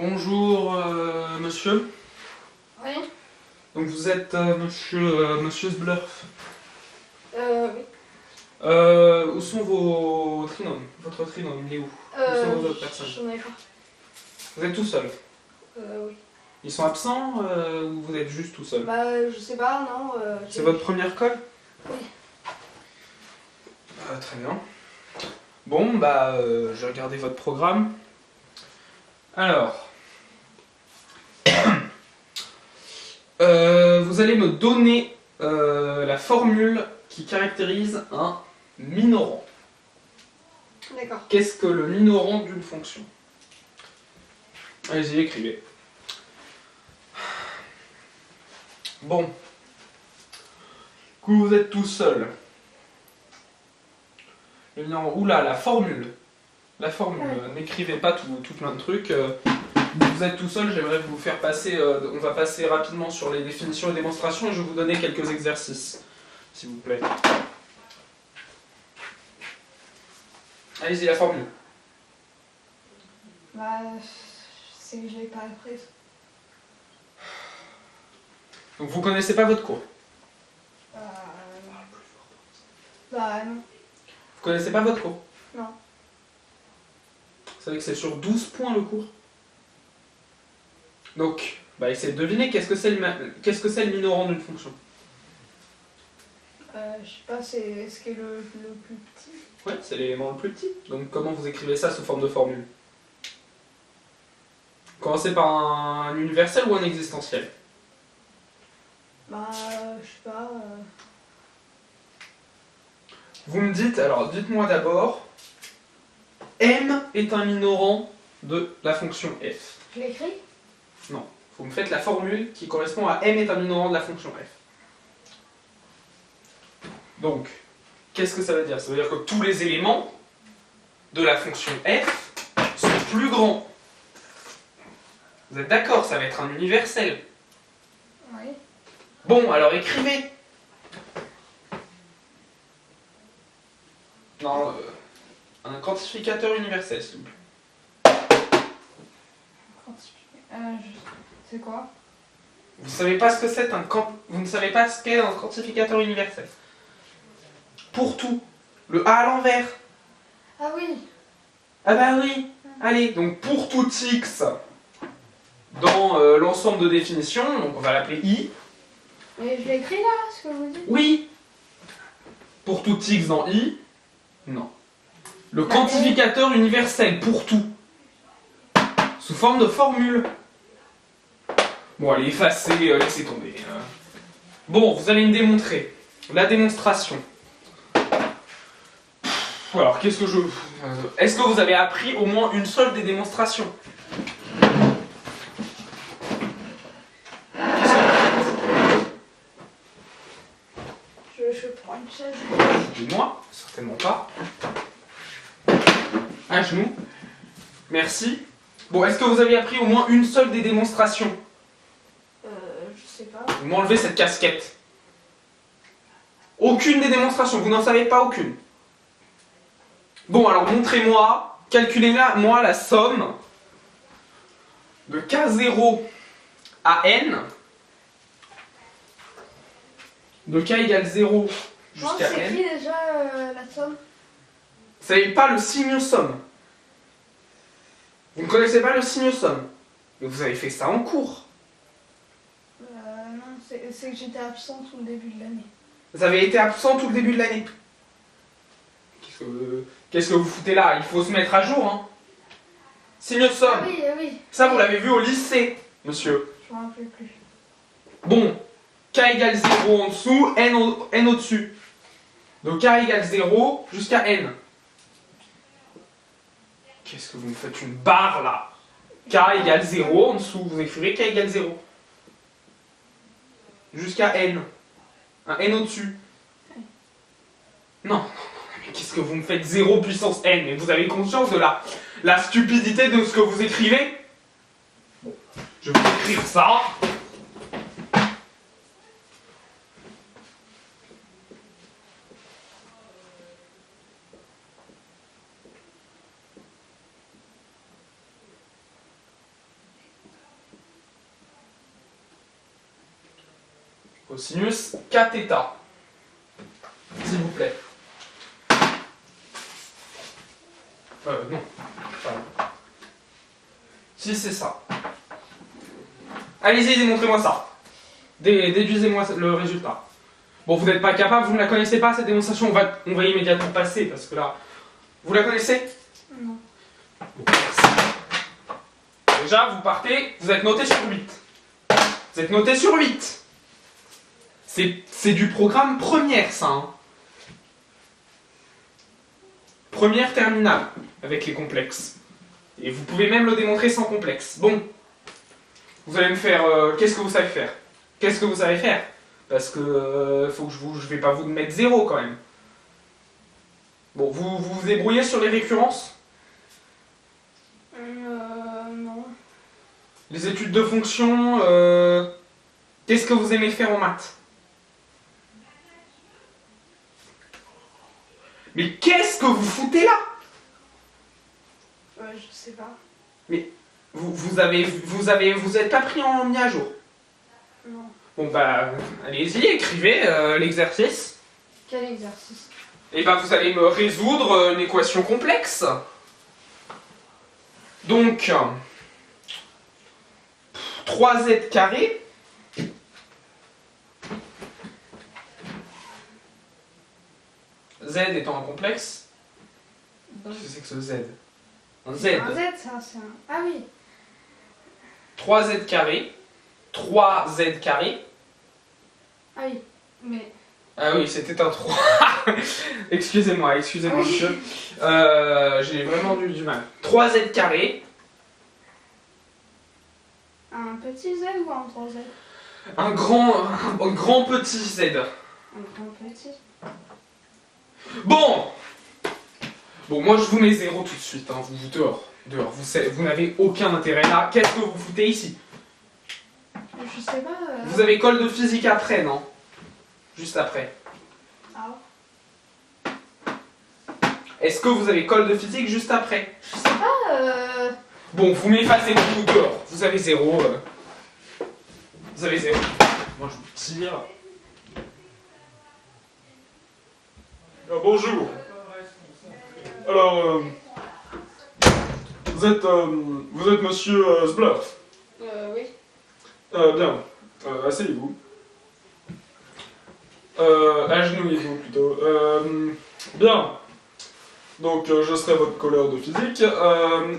Bonjour, monsieur. Oui. Donc vous êtes monsieur Sblurf. Oui. Où sont vos trinômes? Votre trinôme, il est où? Où sont vos autres personnes? J'en avais pas. Vous êtes tout seul? Oui. Ils sont absents ou vous êtes juste tout seul? Bah, je sais pas, non. C'est votre première colle? Oui. Très bien. Bon, bah, je vais regarder votre programme. Alors, vous allez me donner la formule qui caractérise un minorant. D'accord. Qu'est-ce que le minorant d'une fonction? Allez-y, écrivez. Bon. Du coup, vous êtes tout seul. Le minorant. Oula, la formule. La formule. N'écrivez pas tout plein de trucs. Vous êtes tout seul, j'aimerais vous faire passer. On va passer rapidement sur les définitions et démonstrations et je vais vous donner quelques exercices, s'il vous plaît. Allez-y, la formule. Bah, c'est que je l'ai pas apprise. Donc vous connaissez pas votre cours. Bah, non. Vous connaissez pas votre cours. Non. Vous savez que c'est sur 12 points le cours. Donc, bah essayez de deviner qu'est-ce que c'est le minorant d'une fonction. Je sais pas, c'est ce qui est le plus petit. Ouais, c'est l'élément le plus petit. Donc comment vous écrivez ça sous forme de formule? Commencez par un universel ou un existentiel? Bah, je sais pas. Vous me dites, alors dites-moi d'abord, m est un minorant de la fonction f. Je l'écris? Non, vous me faites la formule qui correspond à m est un minorant de la fonction f. Donc, qu'est-ce que ça veut dire? Ça veut dire que tous les éléments de la fonction f sont plus grands. Vous êtes d'accord? Ça va être un universel. Oui. Bon, alors écrivez. Non, un quantificateur universel, s'il vous plaît. C'est quoi? Vous savez pas ce que c'est vous ne savez pas ce qu'est un quantificateur universel. Pour tout. Le A à l'envers. Ah oui. Ah bah oui. Allez, donc pour tout x dans l'ensemble de définitions, donc on va l'appeler I. Mais je l'écris là, ce que vous dites? Oui. Pour tout x dans I. Non. Le quantificateur universel pour tout. Sous forme de formule. Bon, allez, effacez, laissez tomber. Bon, vous allez me démontrer. La démonstration. Alors, qu'est-ce que je... Est-ce que vous avez appris au moins une seule des démonstrations? Je prends une chaise. Dis-moi, certainement pas. Un genou. Merci. Bon, est-ce que vous avez appris au moins une seule des démonstrations? Je sais pas. Vous m'enlevez cette casquette. Aucune des démonstrations, vous n'en savez pas aucune. Bon, alors montrez-moi, calculez-moi la somme de k0 à n, de k égale 0 Non, jusqu'à c'est n. qui déjà la somme? Vous savez pas le signe somme. Vous ne connaissez pas le signe somme. Mais vous avez fait ça en cours. Non, c'est que j'étais absent tout le début de l'année. Vous avez été absent tout le début de l'année. Qu'est-ce que vous foutez là? Il faut se mettre à jour, hein. Signe somme. Ah oui, oui. Ça, vous l'avez vu au lycée, monsieur. Je m'en rappelle plus. Bon, k égale 0 en dessous, n au-dessus. Donc k égale 0 jusqu'à n. Qu'est-ce que vous me faites une barre là? K égale 0 en dessous, vous écrivez k égale 0. Jusqu'à n. Un n au-dessus. Non, mais qu'est-ce que vous me faites 0 puissance n? Mais vous avez conscience de la stupidité de ce que vous écrivez? Bon, je vais vous écrire ça. Cosinus kθ. S'il vous plaît. Non. Pardon. Si c'est ça. Allez-y, démontrez-moi ça. Déduisez-moi le résultat. Bon, vous n'êtes pas capable, vous ne la connaissez pas, cette démonstration, on va immédiatement passer, parce que là... Vous la connaissez? Non. Bon, merci. Déjà, vous partez, vous êtes noté sur 8. Vous êtes noté sur 8. C'est du programme première, ça. Hein. Première terminale, avec les complexes. Et vous pouvez même le démontrer sans complexe. Bon. Vous allez me faire... qu'est-ce que vous savez faire? Qu'est-ce que vous savez faire? Parce que faut que je vais pas vous mettre 0 quand même. Bon, vous vous débrouillez sur les récurrences? Non. Les études de fonction, qu'est-ce que vous aimez faire en maths? Mais qu'est-ce que vous foutez là? Je sais pas. Mais vous êtes pas mis à jour? Non. Bon bah, allez-y, écrivez l'exercice. Quel exercice? Et bah vous allez me résoudre une équation complexe. Donc, 3z carré z étant un complexe. Qu'est-ce que c'est que ce z? Un z. Un Z, ça, c'est un... Ah oui. 3z carré. 3z carré. Ah oui, mais... Ah oui, c'était un 3. Excusez-moi, monsieur. J'ai vraiment du mal. 3z carré. Un petit Z ou un grand Z? Un grand petit z. Un grand petit. Bon, moi je vous mets 0 tout de suite, hein. Vous dehors. Vous n'avez aucun intérêt là. Qu'est-ce que vous foutez ici? Je sais pas... Vous avez colle de physique après, non? Juste après. Ah. Est-ce que vous avez colle de physique juste après? Je sais pas... Bon, vous m'effacez tout dehors. Vous avez 0. Vous avez 0. Moi je vous tire. Bonjour. Alors, vous êtes monsieur Sblurf. Oui. Bien. Asseyez-vous. Agenouillez-vous plutôt. Bien. Donc, je serai votre colleur de physique.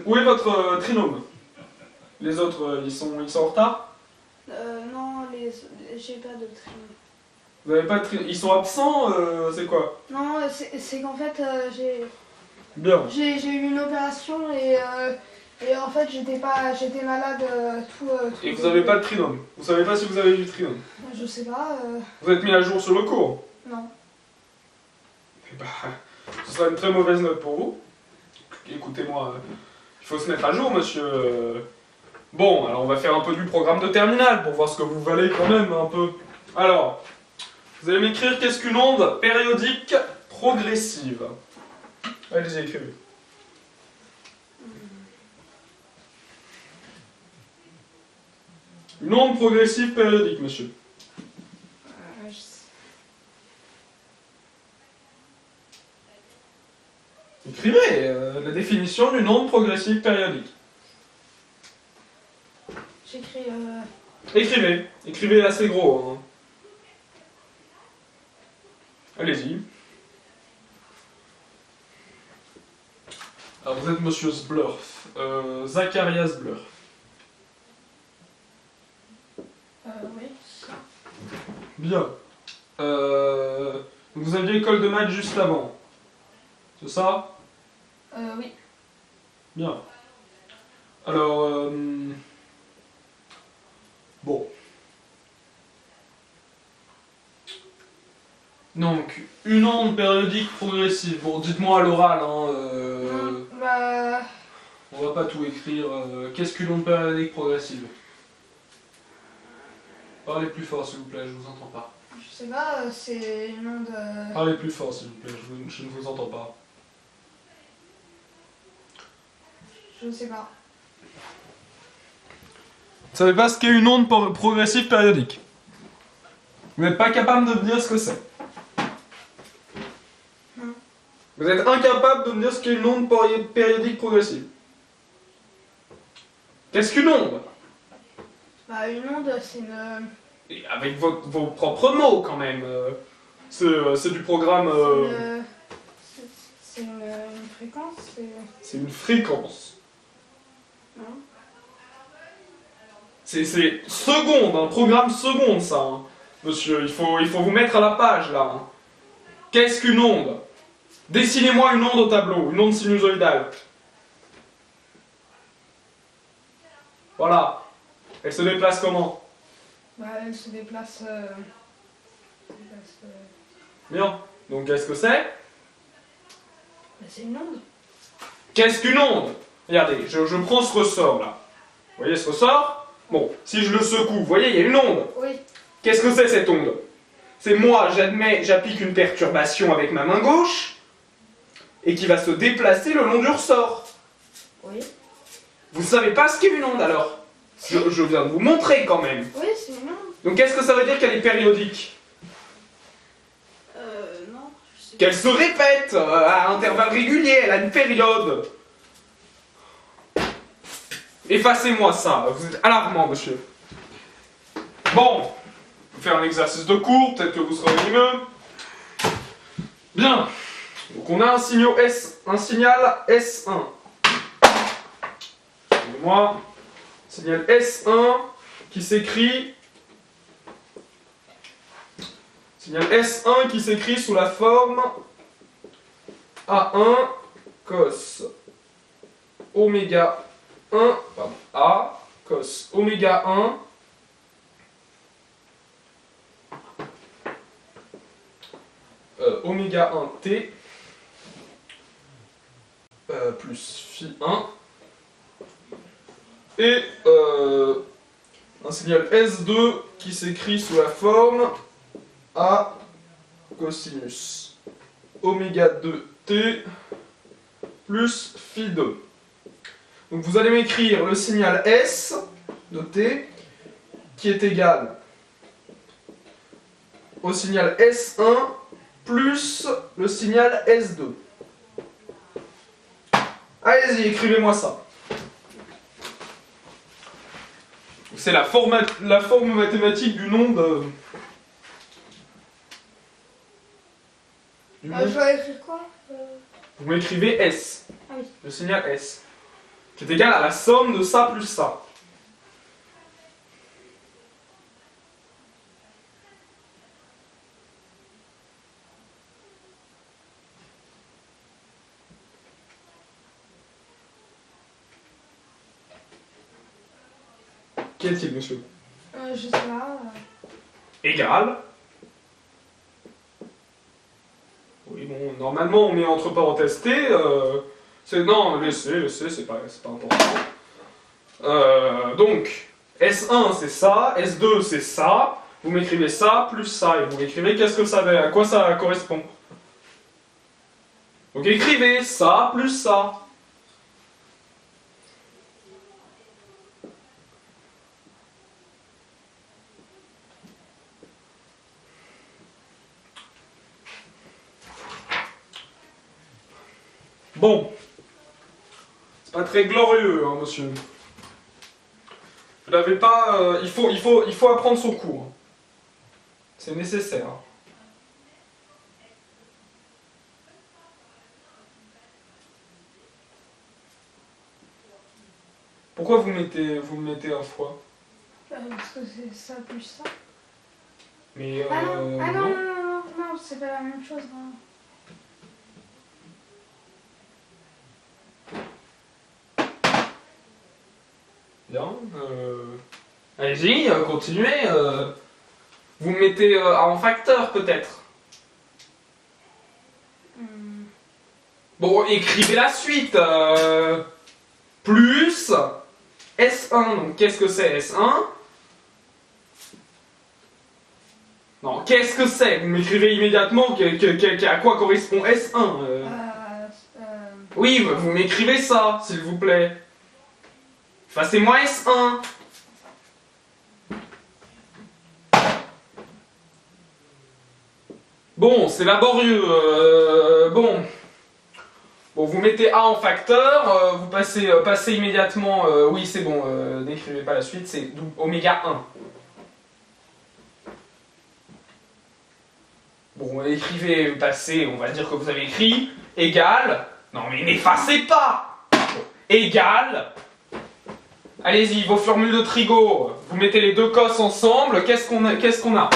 Où est votre trinôme? Les autres, ils sont en retard? Non, j'ai pas de trinôme. Vous avez pas de trinôme? Ils sont absents? C'est quoi? Non, c'est qu'en fait, Bien. j'ai eu une opération et en fait, j'étais malade tout... Et vous avez pas de trinôme? Vous savez pas si vous avez du trinôme? Je sais pas... Vous êtes mis à jour sur le cours? Non. Eh bah, ce sera une très mauvaise note pour vous. Écoutez-moi, il faut se mettre à jour, monsieur. Bon, alors on va faire un peu du programme de terminale pour voir ce que vous valez quand même un peu. Alors, vous allez m'écrire qu'est-ce qu'une onde périodique progressive. Allez-y, écrivez. Une onde progressive périodique, monsieur. Je sais. Écrivez la définition d'une onde progressive périodique. J'écris... Écrivez. Écrivez assez gros. Hein. Allez-y. Alors vous êtes monsieur Sblurf. Zacharias Sblurf. oui. Bien. Vous aviez école de maths juste avant. C'est ça? Oui. Bien. Alors, bon. Donc, une onde périodique progressive. Bon, dites-moi à l'oral, hein. Bah... On va pas tout écrire. Qu'est-ce qu'une onde périodique progressive? Parlez plus fort, s'il vous plaît, je vous entends pas. Je sais pas, c'est une onde... Parlez plus fort, s'il vous plaît, je ne vous entends pas. Je sais pas. Vous savez pas ce qu'est une onde progressive périodique? Vous n'êtes pas capable de me dire ce que c'est. Non. Vous êtes incapable de me dire ce qu'est une onde périodique progressive. Qu'est-ce qu'une onde? Bah, une onde, c'est une. Et avec vos propres mots quand même. C'est du programme. C'est une fréquence. C'est une fréquence. Non. C'est seconde, un programme seconde ça. Hein. Monsieur, il faut vous mettre à la page là. Hein. Qu'est-ce qu'une onde? Dessinez-moi une onde au tableau, une onde sinusoïdale. Voilà. Elle se déplace comment? Bah, elle se déplace. Bien. Donc qu'est-ce que c'est? Bah, c'est une onde. Qu'est-ce qu'une onde? Regardez, je prends ce ressort là. Vous voyez ce ressort? Bon, si je le secoue, vous voyez, il y a une onde. Oui. Qu'est-ce que c'est cette onde? C'est moi, j'applique une perturbation avec ma main gauche et qui va se déplacer le long du ressort. Oui. Vous savez pas ce qu'est une onde alors? Je viens de vous montrer quand même. Oui, c'est une onde. Donc qu'est-ce que ça veut dire qu'elle est périodique? Non, je sais pas. Qu'elle se répète à intervalles réguliers, elle a une période. Effacez-moi ça, vous êtes alarmant, monsieur. Bon, on va faire un exercice de cours, peut-être que vous serez mieux. Bien. Donc on a un signal S1. Excusez-moi. Signal S1 qui s'écrit. Signal S1 qui s'écrit sous la forme A1 cos oméga 1, pardon, A cos oméga 1 oméga 1 T plus phi 1 et un signal S2 qui s'écrit sous la forme A cosinus oméga 2 T plus phi 2. Donc vous allez m'écrire le signal S de T qui est égal au signal S1 plus le signal S2. Allez-y, écrivez-moi ça. C'est la forme mathématique du onde. Je dois écrire quoi Vous m'écrivez S, Ah oui. le signal S, qui est égal à la somme de ça plus ça. Qu'y a-t-il, monsieur? Je sais pas. Égal. Oui, bon, normalement on met entre parenthèses T. Non, laissez, c'est pas important. Donc, S1 c'est ça, S2 c'est ça. Vous m'écrivez ça plus ça et vous m'écrivez qu'est-ce que ça veut, à quoi ça correspond. Donc écrivez ça plus ça. Bon, c'est pas très glorieux, hein, monsieur. Vous n'avez pas. Il faut apprendre son cours. C'est nécessaire. Pourquoi vous me mettez un fois? Parce que c'est ça plus ça. Mais Ah non, c'est pas la même chose. Non. Bien. Allez-y, continuez. Vous me mettez en facteur peut-être. Bon, écrivez la suite. Plus S1. Donc qu'est-ce que c'est S1? Non, qu'est-ce que c'est? Vous m'écrivez immédiatement à quoi correspond S1. Oui, vous m'écrivez ça, s'il vous plaît. Effacez-moi S1. Bon, c'est laborieux. Bon. Bon, vous mettez A en facteur, vous passez immédiatement... oui, c'est bon, n'écrivez pas la suite, c'est oméga 1. Bon, écrivez, passez, on va dire que vous avez écrit, égal... Non mais n'effacez pas! Égal... Allez-y, vos formules de trigo, vous mettez les deux cos ensemble, qu'est-ce qu'on a?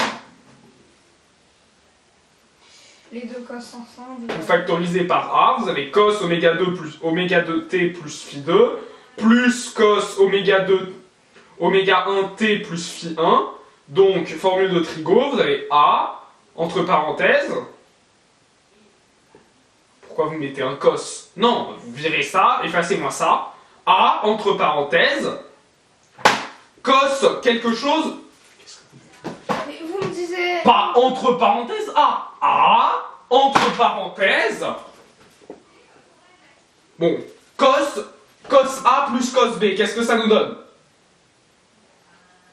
Les deux cos ensemble. Vous factorisez par A, vous avez cos oméga 2 plus oméga 2t plus phi 2, plus cos oméga 2, oméga 1t plus phi 1. Donc, formule de trigo, vous avez A, entre parenthèses. Pourquoi vous mettez un cos? Non, vous virez ça, effacez-moi ça. A, entre parenthèses, cos quelque chose. Mais vous me disiez... Pas entre parenthèses A. A, entre parenthèses. Bon, cos A plus cos B, qu'est-ce que ça nous donne?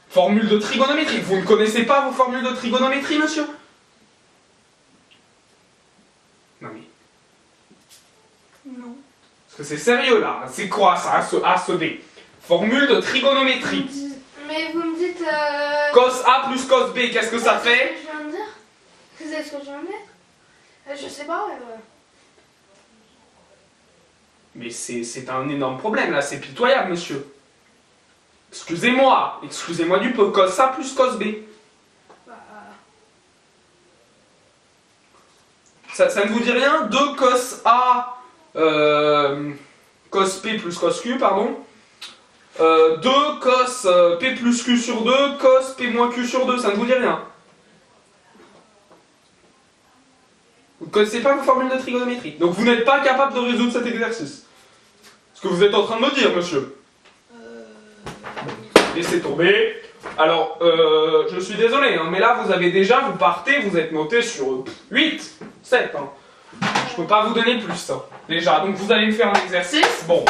Formule de trigonométrie. Vous ne connaissez pas vos formules de trigonométrie, monsieur? Non mais... Non. Parce que c'est sérieux là. C'est quoi ça, A, ce B? Formule de trigonométrie. Mais vous me dites... Cos A plus cos B, qu'est-ce que ça fait? C'est ce que je viens de dire. C'est ce que je viens de dire. Je sais pas. Mais c'est un énorme problème là, c'est pitoyable, monsieur. Excusez-moi du peu. Cos A plus cos B. Bah, Ça ne vous dit rien? 2 cos A, cos P plus cos Q, pardon. 2 cos P plus Q sur 2, cos P moins Q sur 2, ça ne vous dit rien? Vous ne connaissez pas vos formules de trigonométrie. Donc vous n'êtes pas capable de résoudre cet exercice. Ce que vous êtes en train de me dire, monsieur. Laissez tomber. Alors, je suis désolé, hein, mais là, vous partez, vous êtes noté sur 8, 7. Hein. Je peux pas vous donner plus, hein, déjà. Donc, vous allez me faire un exercice. Bon.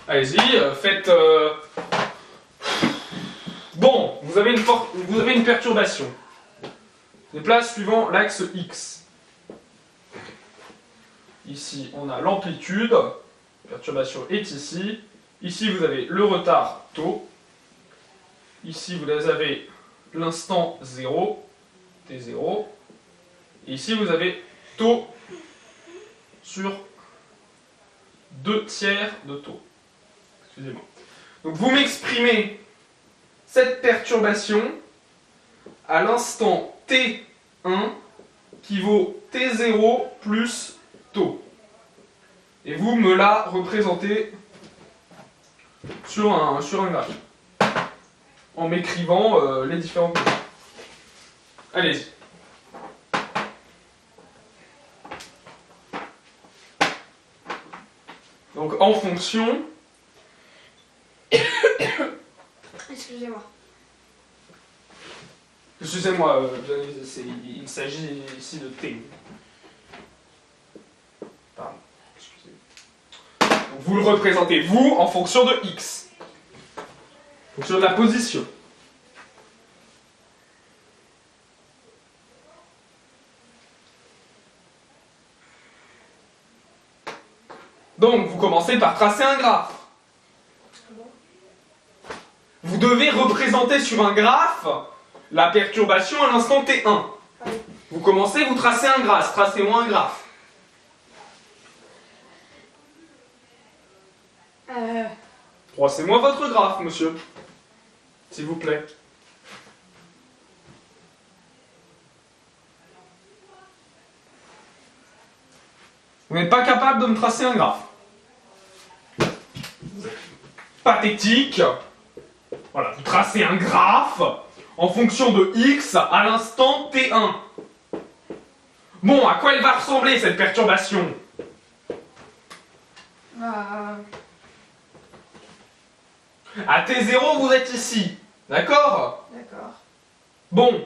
Allez-y, faites... Bon, vous avez une perturbation. Des places suivant l'axe X. Ici, on a l'amplitude. La perturbation est ici. Ici, vous avez le retard taux. Ici, vous avez l'instant 0, T0. Et ici, vous avez taux sur 2 tiers de taux. Excusez-moi. Donc, vous m'exprimez cette perturbation à l'instant T1 qui vaut T0 plus taux. Et vous me la représentez sur un graphique en m'écrivant les différentes mesures. Allez-y. Donc en fonction... excusez-moi. Excusez-moi, il s'agit ici de T. Pardon, excusez-moi. Donc vous le représentez, vous, en fonction de X. En fonction de la position. Donc, vous commencez par tracer un graphe. Vous devez représenter sur un graphe la perturbation à l'instant T1. Vous commencez, vous tracez un graphe. Tracez-moi un graphe. Tracez-moi votre graphe, monsieur. S'il vous plaît. Vous n'êtes pas capable de me tracer un graphe. Pathétique. Voilà, vous tracez un graphe en fonction de X à l'instant T1. Bon, à quoi elle va ressembler cette perturbation? À T0, vous êtes ici. D'accord? D'accord. Bon,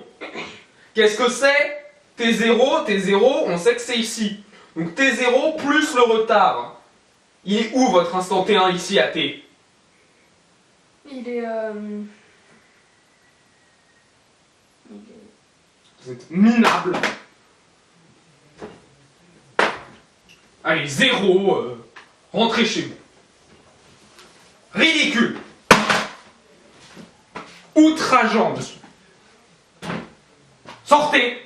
qu'est-ce que c'est? T0, on sait que c'est ici. Donc T0 plus le retard. Il est où votre instant T1 ici à T? Il est... Vous êtes minables. Allez, 0. Rentrez chez vous. Ridicule. Outrageant, monsieur. Sortez.